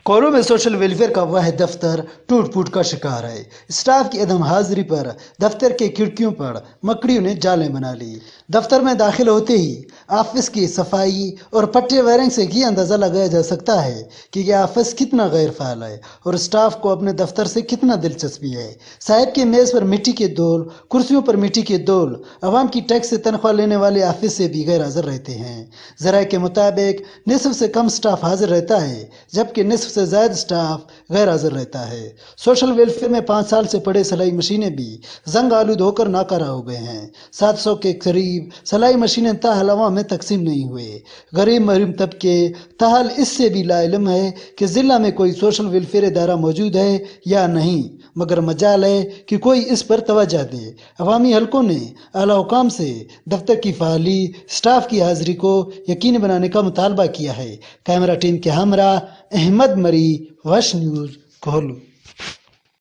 کولو میں social welfare کا واحد دفتر ٹوٹ پھوٹ کا شکار ہے۔ اسٹاف کی عدم حاضری پر دفتر کے کھڑکیوں پر مکڑیوں نے جالیں بنا لی۔ دفتر میں داخل ہوتے ہی آفس کی صفائی اور پٹے وائرنگ سے یہ اندازہ لگایا جا سکتا ہے کہ یہ آفس کتنا غیر فعال ہے اور اسٹاف کو اپنے دفتر سے کتنا دلچسپی ہے۔ صاحب کی میز پر مٹی کے دول، کرسیوں پر مٹی کے دول، عوام کی ٹیکس سے تنخواہ لینے والے آفس سے بھی غیر حاضر رہتے ہیں۔ ذرائع کے مطابق نصف سے کم اسٹاف حاضر رہتا ہے جبکہ نصف سے زائد اسٹاف غیر حاضر رہتا ہے۔ سوشل ویلفیئر میں 5 سال سے پڑے سلائی مشینیں بھی زنگ آلود ہو کر ناکارہ ہو گئے ہیں۔ 700 کے قریب سلائی مشینیں تاحال عوام میں تقسیم نہیں ہوئے۔ غریب محروم طبقے تاحال اس سے بھی لا علم ہے کہ ضلع میں کوئی سوشل ویلفیئر ادارہ موجود ہے یا نہیں، مگر مجال ہے کہ کوئی اس پر توجہ دے۔ عوامی حلقوں نے اعلیٰ حکام سے دفتر کی فعالی، اسٹاف کی حاضری کو یقینی بنانے کا مطالبہ کیا ہے۔ کیمرہ ٹیم کے ہمراہ احمد مری، وش نیوز، کولو۔